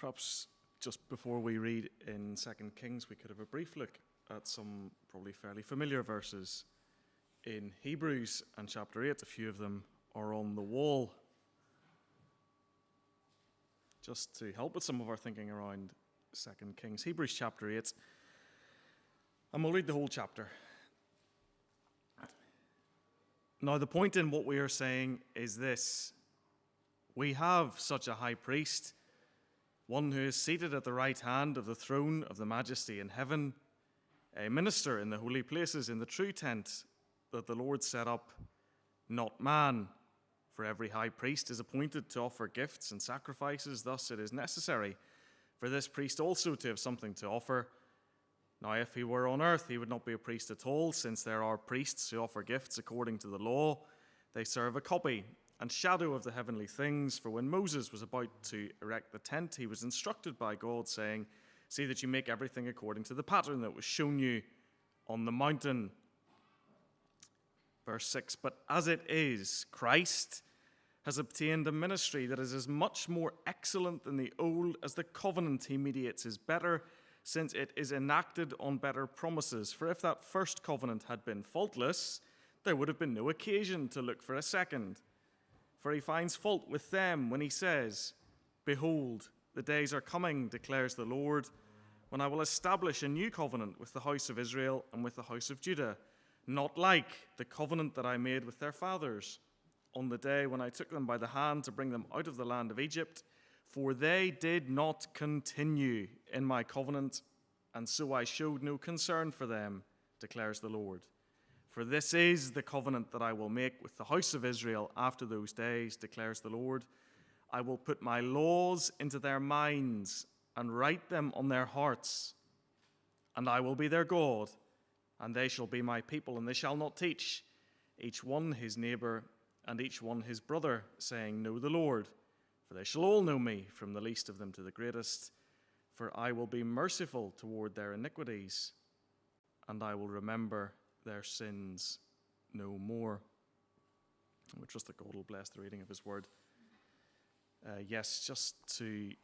Perhaps just before we read in 2 Kings, we could have a brief look at some probably fairly familiar verses in Hebrews and chapter 8. A few of them are on the wall, just to help with some of our thinking around 2 Kings. Hebrews chapter 8, and we'll read the whole chapter. Now, the point in what we are saying is this: we have such a high priest, one who is seated at the right hand of the throne of the majesty in heaven, a minister in the holy places, in the true tent that the Lord set up, not man. For every high priest is appointed to offer gifts and sacrifices. Thus it is necessary for this priest also to have something to offer. Now, if he were on earth, he would not be a priest at all, since there are priests who offer gifts according to the law. They serve a copy and shadow of the heavenly things. For when Moses was about to erect the tent, he was instructed by God, saying, "See that you make everything according to the pattern that was shown you on the mountain." Verse 6, "But as it is, Christ has obtained a ministry that is as much more excellent than the old as the covenant he mediates is better, since it is enacted on better promises. For if that first covenant had been faultless, there would have been no occasion to look for a second. For he finds fault with them when he says, 'Behold, the days are coming, declares the Lord, when I will establish a new covenant with the house of Israel and with the house of Judah, not like the covenant that I made with their fathers on the day when I took them by the hand to bring them out of the land of Egypt. For they did not continue in my covenant, and so I showed no concern for them, declares the Lord. For this is the covenant that I will make with the house of Israel after those days, declares the Lord. I will put my laws into their minds and write them on their hearts. And I will be their God, and they shall be my people. And they shall not teach each one his neighbor and each one his brother, saying, Know the Lord. For they shall all know me, from the least of them to the greatest. For I will be merciful toward their iniquities, and I will remember their sins no more." And we trust that God will bless the reading of his word. Just to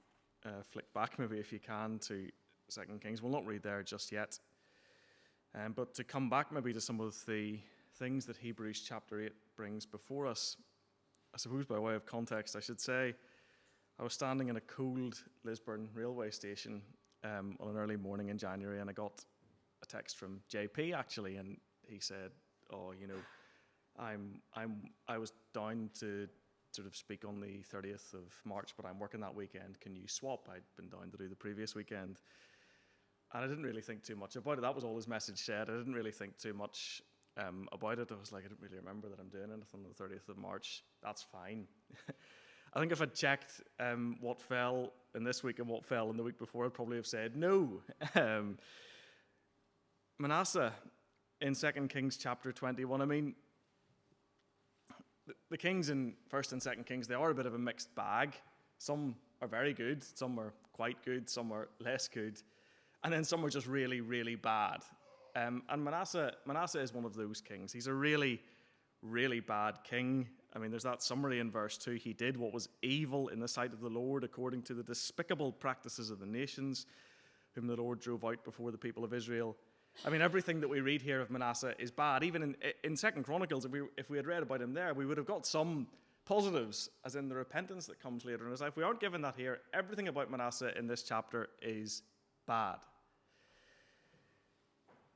flick back maybe if you can to 2 Kings. We'll not read there just yet. But to come back maybe to some of the things that Hebrews chapter 8 brings before us. I suppose by way of context I should say I was standing in a cold Lisburn railway station on an early morning in January, and I got a text from JP actually, and he said, I was down to sort of speak on the 30th of March, but I'm working that weekend. Can you swap? I'd been down to do the previous weekend. And I didn't really think too much about it. That was all his message said. I didn't really think too much about it. I was like, I didn't really remember that I'm doing anything on the 30th of March. That's fine. I think if I'd checked what fell in this week and what fell in the week before, I'd probably have said no. Manasseh in 2 Kings chapter 21, I mean, the kings in 1st and 2nd Kings, they are a bit of a mixed bag. Some are very good, some are quite good, some are less good, and then some are just really, really bad. And Manasseh is one of those kings. He's a really, really bad king. I mean, there's that summary in verse 2. He did what was evil in the sight of the Lord, according to the despicable practices of the nations, whom the Lord drove out before the people of Israel. I mean, everything that we read here of Manasseh is bad. Even in 2nd Chronicles, if we had read about him there, we would have got some positives, as in the repentance that comes later in his life. We aren't given that here. Everything about Manasseh in this chapter is bad.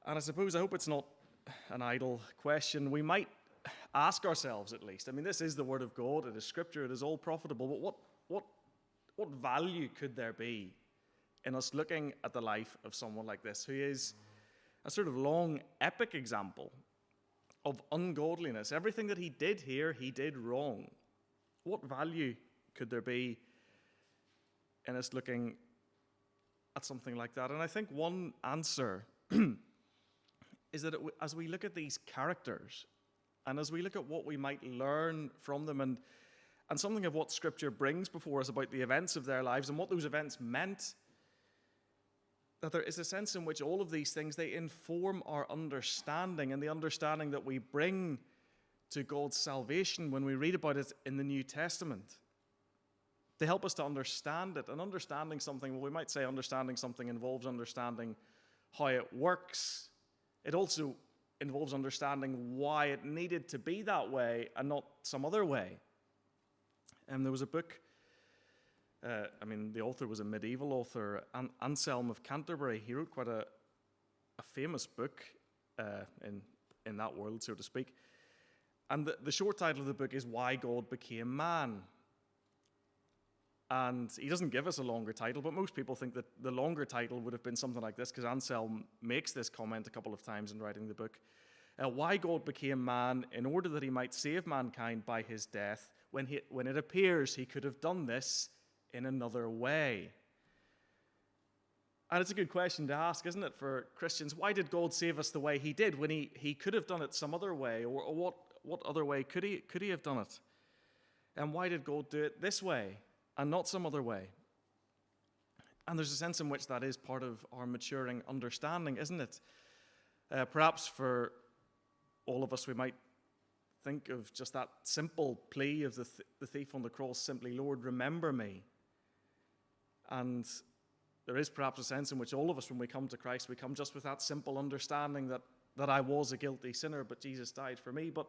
And I hope it's not an idle question. We might ask ourselves, at least. I mean, this is the word of God. It is scripture. It is all profitable. But what value could there be in us looking at the life of someone like this, who is a sort of long, epic example of ungodliness? Everything that he did here, he did wrong. What value could there be in us looking at something like that? And I think one answer is that as we look at these characters, and as we look at what we might learn from them, and something of what Scripture brings before us about the events of their lives and what those events meant, that there is a sense in which all of these things, they inform our understanding, and the understanding that we bring to God's salvation when we read about it in the New Testament. They help us to understand it. And understanding something, well, we might say understanding something involves understanding how it works. It also involves understanding why it needed to be that way and not some other way. And there was a book, the author was a medieval author, Anselm of Canterbury. He wrote quite a famous book in that world, so to speak. And the short title of the book is Why God Became Man. And he doesn't give us a longer title, but most people think that the longer title would have been something like this, because Anselm makes this comment a couple of times in writing the book. Why God became man in order that he might save mankind by his death. When it appears he could have done this in another way. And it's a good question to ask, isn't it, for Christians? Why did God save us the way he did when he could have done it some other way? Or what other way could he have done it? And why did God do it this way and not some other way? And there's a sense in which that is part of our maturing understanding, isn't it? Perhaps for all of us, we might think of just that simple plea of the thief on the cross, simply, Lord, remember me. And there is perhaps a sense in which all of us, when we come to Christ, we come just with that simple understanding that I was a guilty sinner, but Jesus died for me. But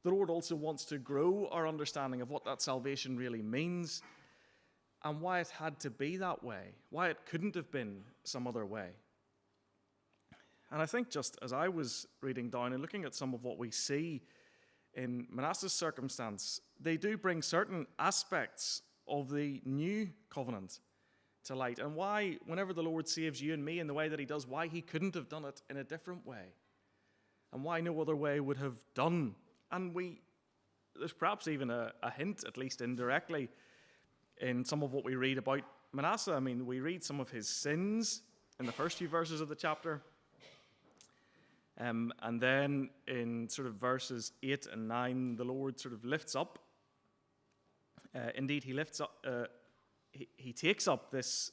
the Lord also wants to grow our understanding of what that salvation really means and why it had to be that way, why it couldn't have been some other way. And I think just as I was reading down and looking at some of what we see in Manasseh's circumstance, they do bring certain aspects of the new covenant to light, and why, whenever the Lord saves you and me in the way that he does, why he couldn't have done it in a different way, and why no other way would have done. And there's perhaps even a hint, at least indirectly, in some of what we read about Manasseh. We read some of his sins in the first few verses of the chapter, and then in sort of verses 8 and 9, the Lord sort of lifts up. Indeed, he lifts up. He takes up this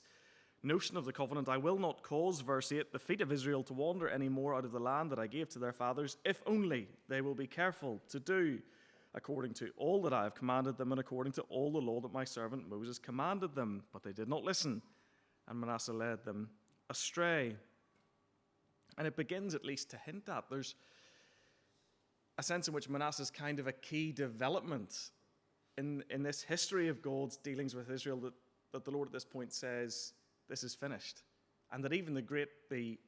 notion of the covenant. I will not cause, verse 8, the feet of Israel to wander any more out of the land that I gave to their fathers, if only they will be careful to do according to all that I have commanded them and according to all the law that my servant Moses commanded them. But they did not listen, and Manasseh led them astray. And it begins at least to hint at there's a sense in which Manasseh is kind of a key development in this history of God's dealings with Israel, that the Lord at this point says, this is finished. And that even the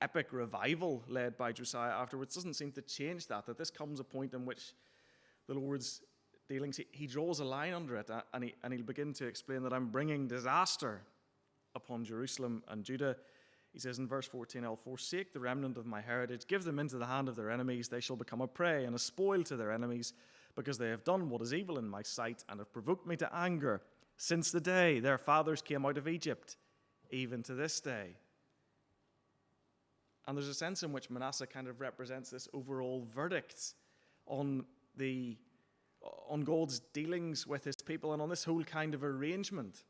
epic revival led by Josiah afterwards doesn't seem to change that this comes a point in which the Lord's dealings, he draws a line under it, and he'll begin to explain that I'm bringing disaster upon Jerusalem and Judah. He says in verse 14, I'll forsake the remnant of my heritage, give them into the hand of their enemies. They shall become a prey and a spoil to their enemies, because they have done what is evil in my sight and have provoked me to anger since the day their fathers came out of Egypt, even to this day. And there's a sense in which Manasseh kind of represents this overall verdict on God's dealings with his people and on this whole kind of arrangement.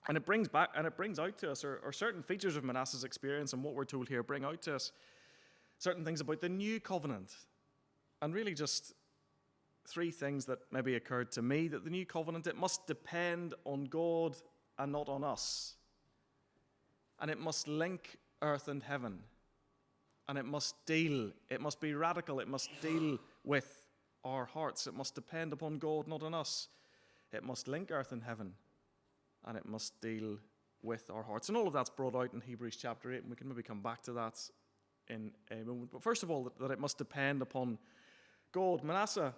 And it brings out to us, or certain features of Manasseh's experience and what we're told here bring out to us certain things about the new covenant. And really just three things that maybe occurred to me: that the new covenant, it must depend on God and not on us. And it must link earth and heaven. And it must be radical, it must deal with our hearts. It must depend upon God, not on us. It must link earth and heaven. And it must deal with our hearts. And all of that's brought out in Hebrews chapter 8, and we can maybe come back to that in a moment. But first of all, that it must depend upon God. Manasseh,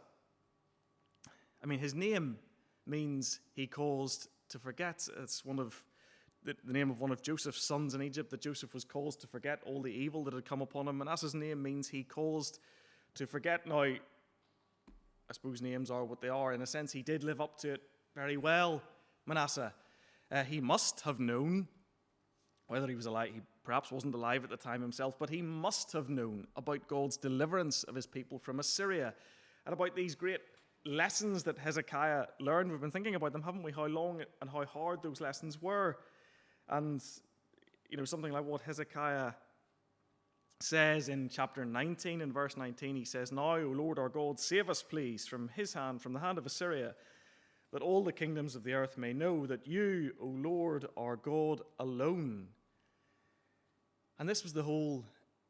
his name means he caused to forget. It's one of the name of one of Joseph's sons in Egypt, that Joseph was caused to forget all the evil that had come upon him. Manasseh's name means he caused to forget. Now, I suppose names are what they are. In a sense, he did live up to it very well, Manasseh. He must have known, whether he was alive, he perhaps wasn't alive at the time himself, but he must have known about God's deliverance of his people from Assyria and about these great lessons that Hezekiah learned. We've been thinking about them, haven't we? How long and how hard those lessons were. And, something like what Hezekiah says in chapter 19, in verse 19, he says, Now, O Lord our God, save us, please, from his hand, from the hand of Assyria. that all the kingdoms of the earth may know that you, O Lord, are God alone. And this was the whole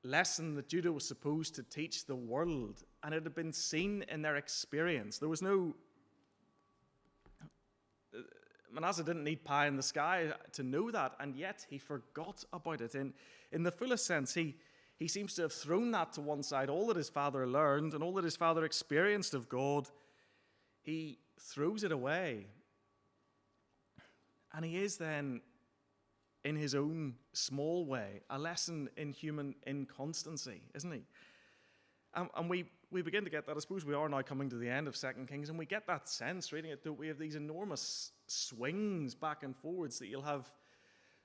lesson that Judah was supposed to teach the world, and it had been seen in their experience. There was no... Manasseh didn't need pie in the sky to know that, and yet he forgot about it. In the fullest sense, he seems to have thrown that to one side. All that his father learned and all that his father experienced of God, he throws it away. And he is then, in his own small way, a lesson in human inconstancy, isn't he? And we begin to get that. I suppose we are now coming to the end of 2 Kings, and we get that sense reading it, that we have these enormous swings back and forwards, that you'll have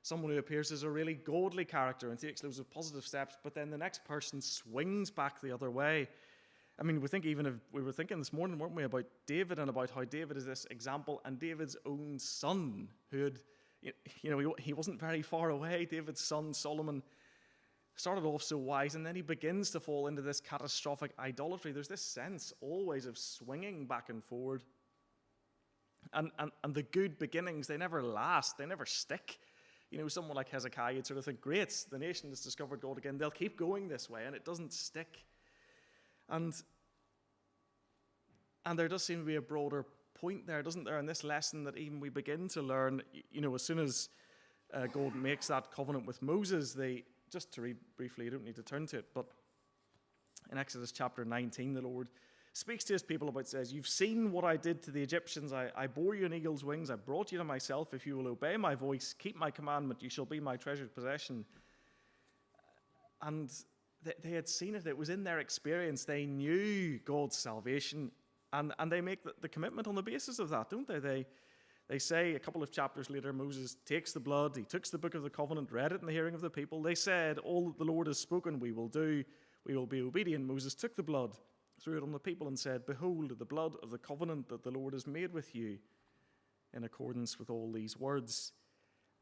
someone who appears as a really godly character and takes loads of positive steps, but then the next person swings back the other way. I mean, we were thinking this morning, weren't we, about David and about how David is this example, and David's own son, who had, he wasn't very far away. David's son, Solomon, started off so wise, and then he begins to fall into this catastrophic idolatry. There's this sense always of swinging back and forward. And the good beginnings, they never last, they never stick. Someone like Hezekiah, you'd sort of think, great, the nation has discovered God again, they'll keep going this way, and it doesn't stick. And there does seem to be a broader point there, doesn't there, in this lesson that even we begin to learn, as soon as God makes that covenant with Moses, just to read briefly, you don't need to turn to it, but in Exodus chapter 19, the Lord speaks to his people about, says, you've seen what I did to the Egyptians. I bore you on eagle's wings. I brought you to myself. If you will obey my voice, keep my commandment, you shall be my treasured possession. And they had seen it. It was in their experience. They knew God's salvation, and they make the commitment on the basis of that, don't they? They say a couple of chapters later, Moses takes the blood, he took the book of the covenant, read it in the hearing of the people. They said, all that the Lord has spoken we will do, we will be obedient. Moses took the blood, threw it on the people, and said, behold, the blood of the covenant that the Lord has made with you, in accordance with all these words.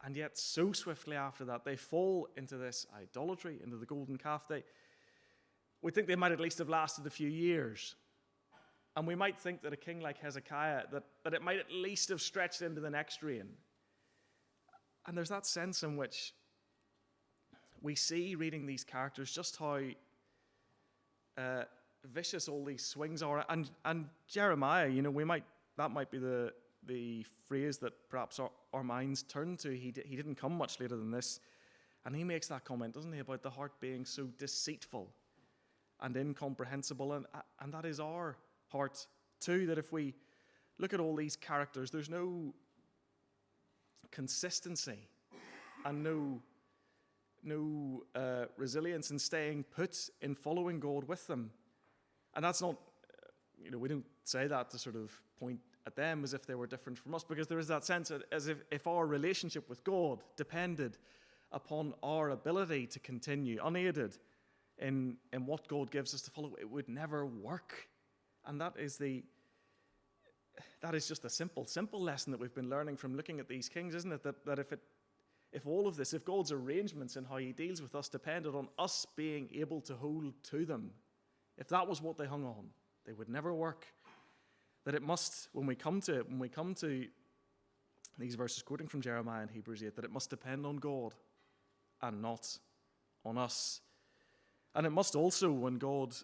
And yet so swiftly after that, they fall into this idolatry, into the golden calf. We think they might at least have lasted a few years. And we might think that a king like Hezekiah, that it might at least have stretched into the next reign. And there's that sense in which we see, reading these characters, just how vicious all these swings are. And Jeremiah, that might be the phrase that perhaps our minds turn to. He didn't come much later than this. And he makes that comment, doesn't he, about the heart being so deceitful and incomprehensible. And that is our heart too, that if we look at all these characters, there's no consistency and no resilience in staying put, in following God with them. And that's not, we don't say that to sort of point at them as if they were different from us, because there is that sense as if our relationship with God depended upon our ability to continue unaided in what God gives us to follow, it would never work. And that is just a simple lesson that we've been learning from looking at these kings, isn't it? That if all of this, if God's arrangements and how he deals with us depended on us being able to hold to them, if that was what they hung on, they would never work. That it must, when we come to these verses quoting from Jeremiah and Hebrews 8, that it must depend on God and not on us. And it must also, when God,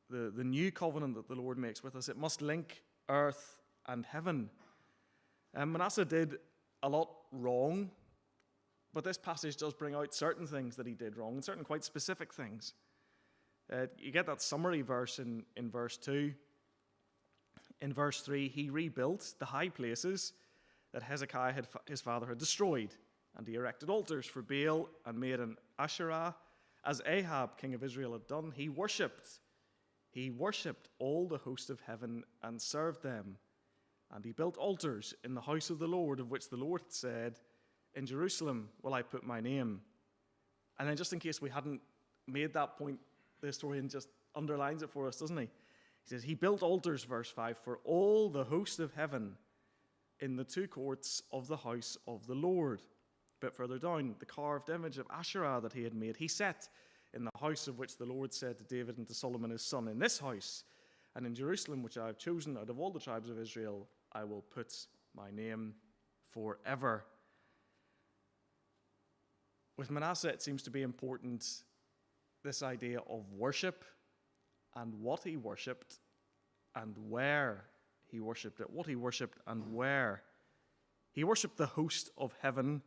the new covenant that the Lord makes with us, it must link earth and heaven. Manasseh did a lot wrong, but this passage does bring out certain things that he did wrong, and certain quite specific things. You get that summary verse in verse 2. In verse 3, he rebuilt the high places that Hezekiah his father had destroyed, and he erected altars for Baal and made an Asherah, as Ahab, king of Israel, had done. He worshipped all the host of heaven and served them. And he built altars in the house of the Lord, of which the Lord had said, in Jerusalem will I put my name. And then, just in case we hadn't made that point, the historian just underlines it for us, doesn't he? He says, he built altars, verse 5, for all the host of heaven in the two courts of the house of the Lord. A bit further down, the carved image of Asherah that he had made, he set in the house of which the Lord said to David and to Solomon his son, in this house and in Jerusalem, which I have chosen out of all the tribes of Israel, I will put my name forever. With Manasseh, it seems to be important, this idea of worship and what he worshipped and where he worshipped it. What he worshipped and where. He worshipped the host of heaven,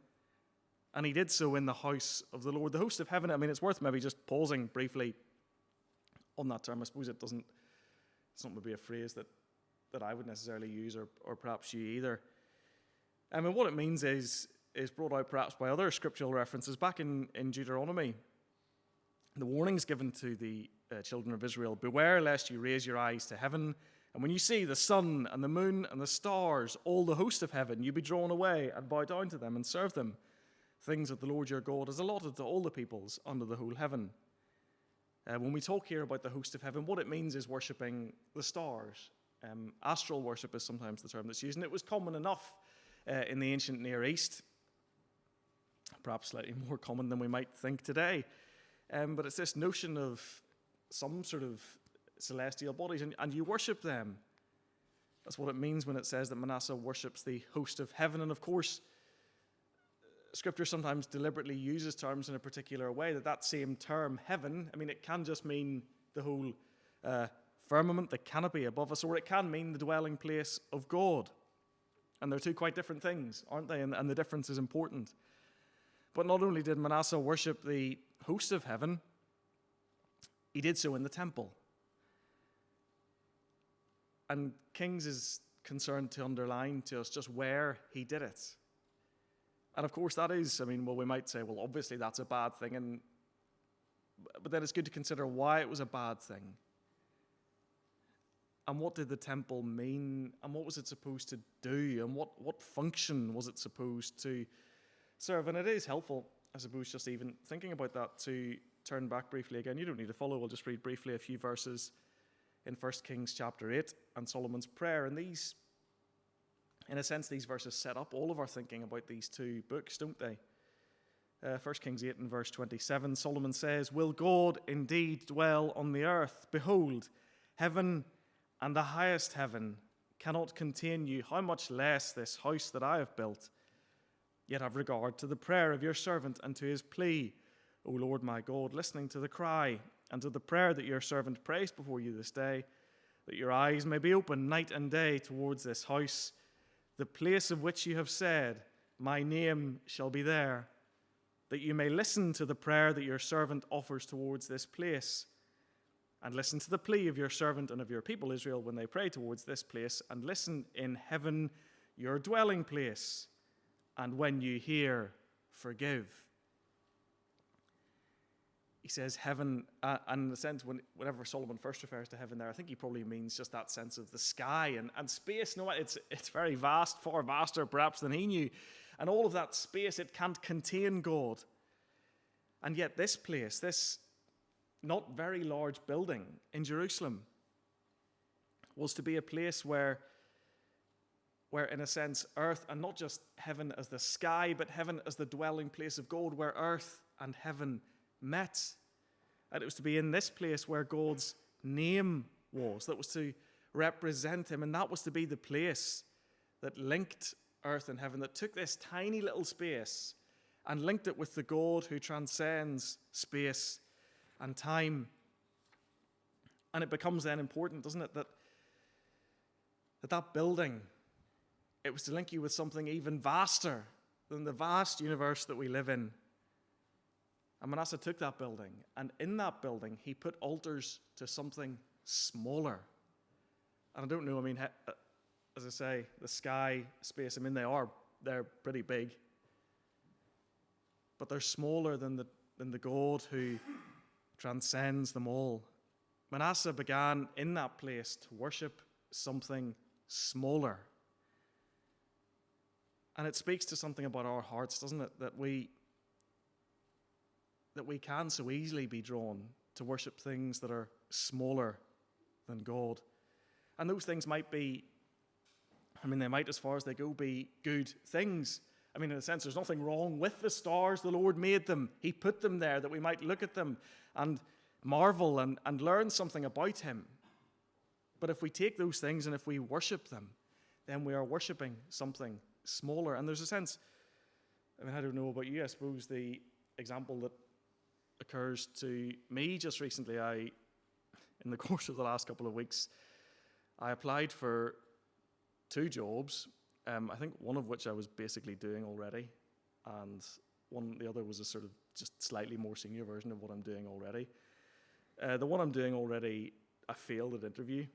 and he did so in the house of the Lord. The host of heaven, I mean, it's worth maybe just pausing briefly on that term. I suppose it's not maybe a phrase that I would necessarily use, or perhaps you either. I mean, what it means is brought out perhaps by other scriptural references. Back in Deuteronomy, the warnings given to the children of Israel: beware lest you raise your eyes to heaven, and when you see the sun and the moon and the stars, all the host of heaven, you be drawn away and bow down to them and serve them, things that the Lord your God has allotted to all the peoples under the whole heaven. When we talk here about the host of heaven, what it means is worshipping the stars. Astral worship is sometimes the term that's used, and it was common enough in the ancient Near East, perhaps slightly more common than we might think today. But it's this notion of some sort of celestial bodies, and you worship them. That's what it means when it says that Manasseh worships the host of heaven. And of course, Scripture sometimes deliberately uses terms in a particular way. That same term, heaven, I mean, it can just mean the whole firmament, the canopy above us, or it can mean the dwelling place of God. And they're two quite different things, aren't they? And the difference is important. But not only did Manasseh worship the host of heaven, he did so in the temple. And Kings is concerned to underline to us just where he did it. And of course that is, I mean, well, we might say, well, obviously that's a bad thing, but then it's good to consider why it was a bad thing. And what did the temple mean? And what was it supposed to do? And what function was it supposed to serve? And it is helpful, I suppose, just even thinking about that, to turn back briefly again. You don't need to follow. We'll just read briefly a few verses in 1 Kings chapter 8 and Solomon's prayer. And these, in a sense, these verses set up all of our thinking about these two books, don't they? 1 Kings 8 and verse 27, Solomon says, will God indeed dwell on the earth? Behold, heaven and the highest heaven cannot contain you, how much less this house that I have built. Yet have regard to the prayer of your servant and to his plea, O Lord my God, listening to the cry and to the prayer that your servant prays before you this day, that your eyes may be open night and day towards this house, the place of which you have said, my name shall be there, that you may listen to the prayer that your servant offers towards this place, and listen to the plea of your servant and of your people Israel when they pray towards this place, and listen in heaven, your dwelling place, and when you hear, forgive. He says heaven, and in a sense, whenever Solomon first refers to heaven there, I think he probably means just that sense of the sky and space. No, it's very vast, far vaster perhaps than he knew. And all of that space, it can't contain God. And yet this place, this not very large building in Jerusalem, was to be a place where in a sense earth, and not just heaven as the sky, but heaven as the dwelling place of God, where earth and heaven met. And it was to be in this place where God's name was, that was to represent him, and that was to be the place that linked earth and heaven, that took this tiny little space and linked it with the God who transcends space and time. And it becomes then important, doesn't it, that building, it was to link you with something even vaster than the vast universe that we live in. And Manasseh took that building, and in that building he put altars to something smaller. And I don't know, I mean, as I say, the sky, space, I mean, they're pretty big, but they're smaller than the God who transcends them all. Manasseh began in that place to worship something smaller. And it speaks to something about our hearts, doesn't it? That we can so easily be drawn to worship things that are smaller than God. And those things might be, I mean, they might, as far as they go, be good things. I mean, in a sense, there's nothing wrong with the stars. The Lord made them. He put them there that we might look at them and marvel and learn something about him. But if we take those things and if we worship them, then we are worshipping something smaller. And there's a sense, I mean, I don't know about you, I suppose the example that occurs to me just recently, in the course of the last couple of weeks, I applied for 2 jobs, I think one of which I was basically doing already, and the other was a sort of just slightly more senior version of what I'm doing already. The one I'm doing already, I failed at interview,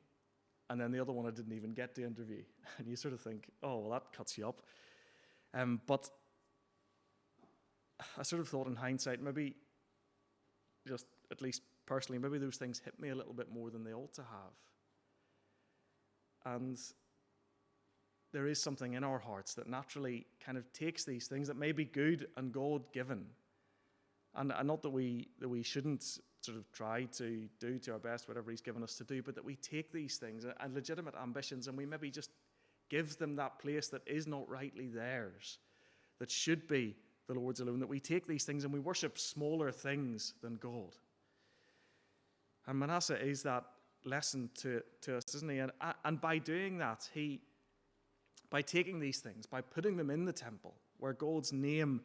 and then the other one I didn't even get to interview. And you sort of think, oh, well, that cuts you up. But I sort of thought in hindsight, maybe just at least personally, maybe those things hit me a little bit more than they ought to have. And there is something in our hearts that naturally kind of takes these things that may be good and God-given, and not that we shouldn't sort of try to do to our best whatever he's given us to do, but that we take these things and legitimate ambitions and we maybe just give them that place that is not rightly theirs, that should be the Lord's alone, that we take these things and we worship smaller things than God. And Manasseh is that lesson to us, isn't he? And by doing that, by taking these things, by putting them in the temple where God's name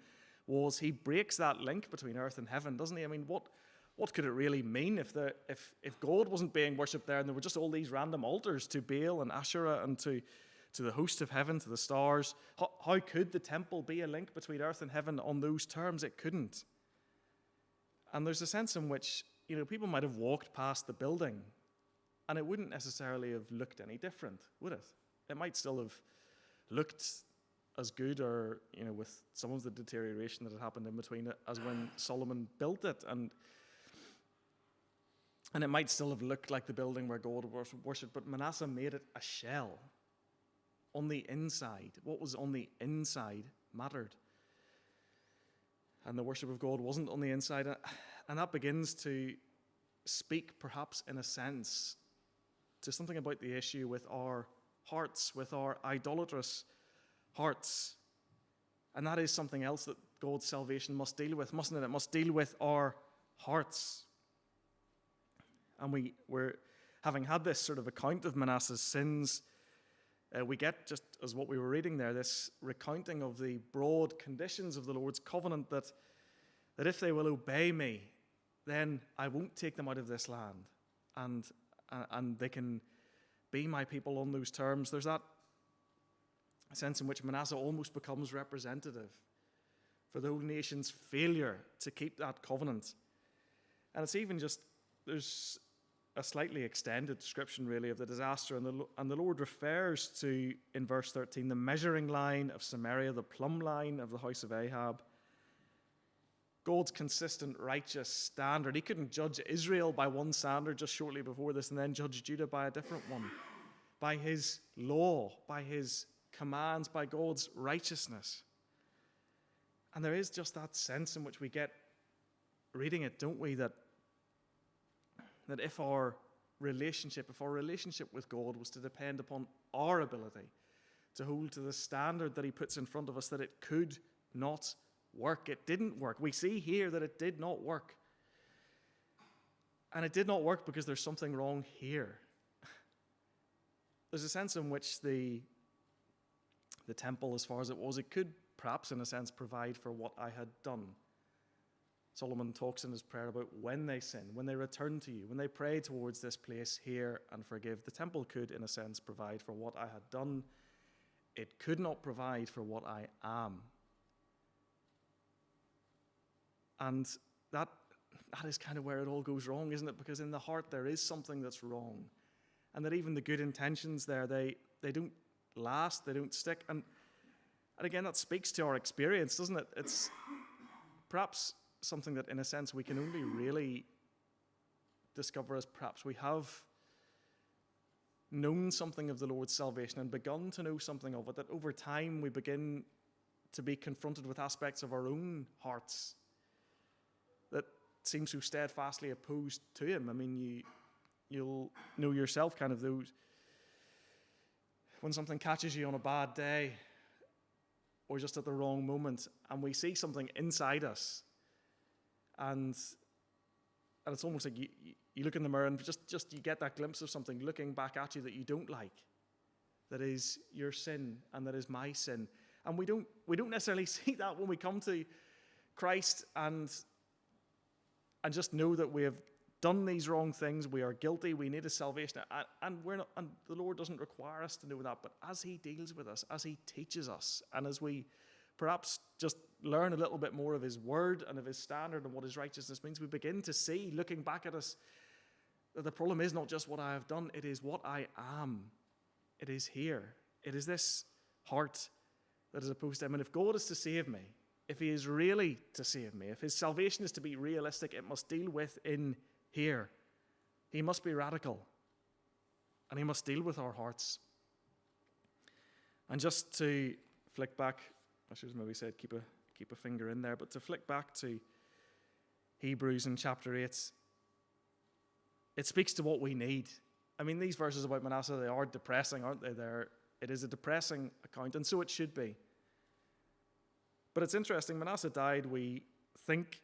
was, he breaks that link between earth and heaven, doesn't he? I mean, what could it really mean if God wasn't being worshipped there and there were just all these random altars to Baal and Asherah and to the host of heaven, to the stars? How could the temple be a link between earth and heaven on those terms? It couldn't. And there's a sense in which, people might have walked past the building and it wouldn't necessarily have looked any different, would it? It might still have looked as good, or, with some of the deterioration that had happened in between it, as when Solomon built it. And it might still have looked like the building where God was worshipped, but Manasseh made it a shell on the inside. What was on the inside mattered. And the worship of God wasn't on the inside. And that begins to speak, perhaps in a sense, to something about the issue with our hearts, with our idolatrous hearts. And that is something else that God's salvation must deal with, mustn't it? It must deal with our hearts. And we're having had this sort of account of Manasseh's sins, we get, just as what we were reading there, this recounting of the broad conditions of the Lord's covenant, that if they will obey me, then I won't take them out of this land, and they can be my people on those terms. There's that sense in which Manasseh almost becomes representative for the whole nation's failure to keep that covenant. And it's even just, there's a slightly extended description really of the disaster, and the Lord refers to, in verse 13, the measuring line of Samaria, the plumb line of the house of Ahab. God's consistent righteous standard. He couldn't judge Israel by one standard just shortly before this and then judge Judah by a different one. By his law, by his commands, by God's righteousness. And there is just that sense in which we get reading it, don't we, that if our relationship with God was to depend upon our ability to hold to the standard that he puts in front of us, that it could not work. It didn't work. We see here that it did not work. And it did not work because there's something wrong here. There's a sense in which the temple, as far as it was, it could perhaps in a sense provide for what I had done. Solomon talks in his prayer about when they sin, when they return to you, when they pray towards this place, hear and forgive. The temple could, in a sense, provide for what I had done. It could not provide for what I am. And that is kind of where it all goes wrong, isn't it? Because in the heart there is something that's wrong. And that even the good intentions there, they don't last, they don't stick. And again, that speaks to our experience, doesn't it? It's perhaps something that, in a sense, we can only really discover as perhaps we have known something of the Lord's salvation and begun to know something of it, that over time we begin to be confronted with aspects of our own hearts that seem so steadfastly opposed to him. I mean, you'll know yourself kind of those, when something catches you on a bad day or just at the wrong moment, and we see something inside us, and it's almost like you look in the mirror and just you get that glimpse of something looking back at you that you don't like. that is your sin and that is my sin. And we don't necessarily see that when we come to Christ and just know that we have done these wrong things, we are guilty, we need a salvation, and the Lord doesn't require us to know that. But as he deals with us, as he teaches us, and as we perhaps just learn a little bit more of his word and of his standard and what his righteousness means, we begin to see, looking back at us, that the problem is not just what I have done, it is what I am. It is here. It is this heart that is opposed to him. And if God is to save me, if he is really to save me, if his salvation is to be realistic, it must deal with in here. He must be radical. And he must deal with our hearts. And just to flick back, I should have maybe said keep a finger in there, but to flick back to Hebrews in chapter 8, it speaks to what we need. I mean, these verses about Manasseh, they are depressing, aren't they? It is a depressing account, and so it should be. But it's interesting, Manasseh died, we think,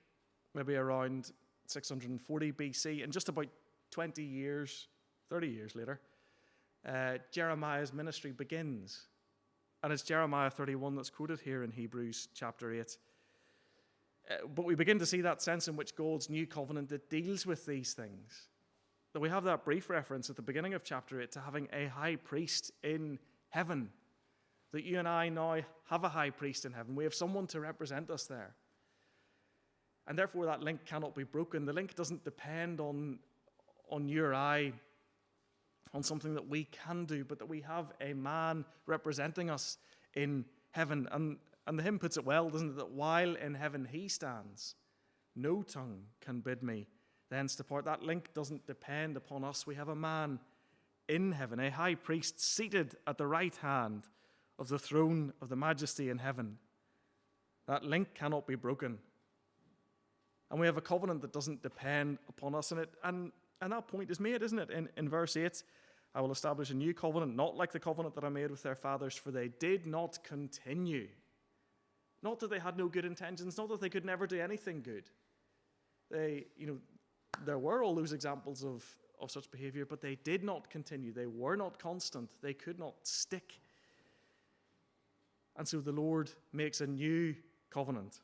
maybe around 640 BC, and just about 20 years, 30 years later, Jeremiah's ministry begins. And it's Jeremiah 31 that's quoted here in Hebrews chapter 8. But we begin to see that sense in which God's new covenant that deals with these things. That we have that brief reference at the beginning of chapter 8 to having a high priest in heaven. That you and I now have a high priest in heaven. We have someone to represent us there. And therefore that link cannot be broken. The link doesn't depend on you or I, on something that we can do, but that we have a man representing us in heaven. And the hymn puts it well, doesn't it? That while in heaven he stands, no tongue can bid me thence depart. That link doesn't depend upon us. We have a man in heaven, a high priest seated at the right hand of the throne of the majesty in heaven. That link cannot be broken. And we have a covenant that doesn't depend upon us. And that point is made, isn't it? In verse 8, I will establish a new covenant, not like the covenant that I made with their fathers, for they did not continue. Not that they had no good intentions, not that they could never do anything good. There were all those examples of such behavior, but they did not continue. They were not constant. They could not stick. And so the Lord makes a new covenant.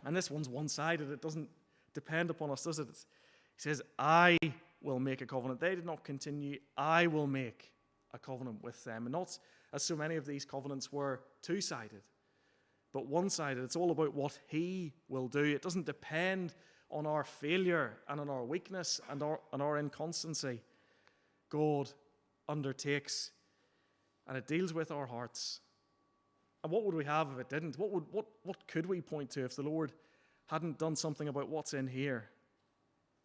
And this one's one-sided. It doesn't depend upon us, does it? He says, I will make a covenant. They did not continue. I will make a covenant with them. And not as so many of these covenants were two-sided, but one-sided. It's all about what he will do. It doesn't depend on our failure and on our weakness and on our inconstancy. God undertakes, and it deals with our hearts. And what would we have if it didn't? What could we point to if the Lord hadn't done something about what's in here?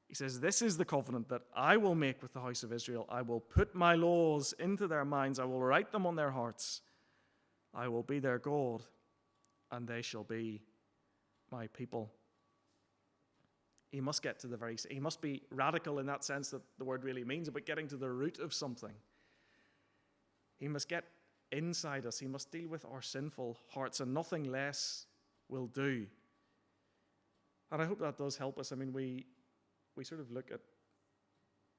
He says, this is the covenant that I will make with the house of Israel. I will put my laws into their minds. I will write them on their hearts. I will be their God, and they shall be my people. He must get to he must be radical in that sense that the word really means, about getting to the root of something. He must get inside us. He must deal with our sinful hearts, and nothing less will do. And I hope that does help us. I mean, we sort of look at,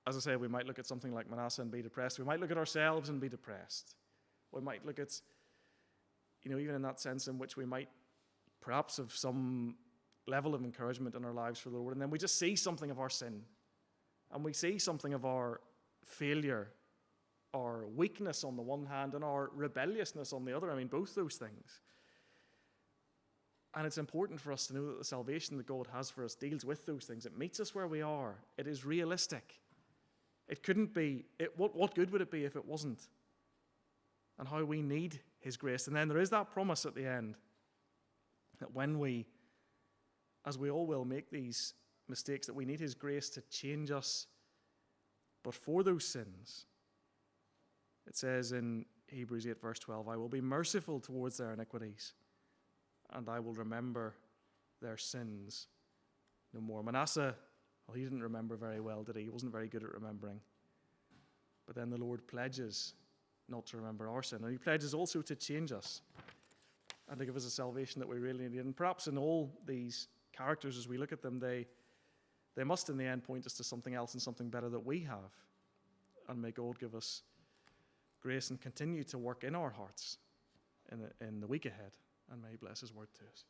as I say, we might look at something like Manasseh and be depressed. We might look at ourselves and be depressed. We might look at, even in that sense in which we might perhaps have some level of encouragement in our lives for the Lord, and then we just see something of our sin, and we see something of our failure, our weakness on the one hand, and our rebelliousness on the other. I mean, both those things. And it's important for us to know that the salvation that God has for us deals with those things. It meets us where we are. It is realistic. It couldn't be. What good would it be if it wasn't? And how we need his grace. And then there is that promise at the end that when we, as we all will, make these mistakes, that we need his grace to change us. But for those sins, it says in Hebrews 8 verse 12, I will be merciful towards their iniquities, and I will remember their sins no more. Manasseh, well, he didn't remember very well, did he? He wasn't very good at remembering. But then the Lord pledges not to remember our sin. And he pledges also to change us and to give us a salvation that we really need. And perhaps in all these characters, as we look at them, they must in the end point us to something else and something better that we have. And may God give us grace and continue to work in our hearts in the week ahead. And may He bless His word to us.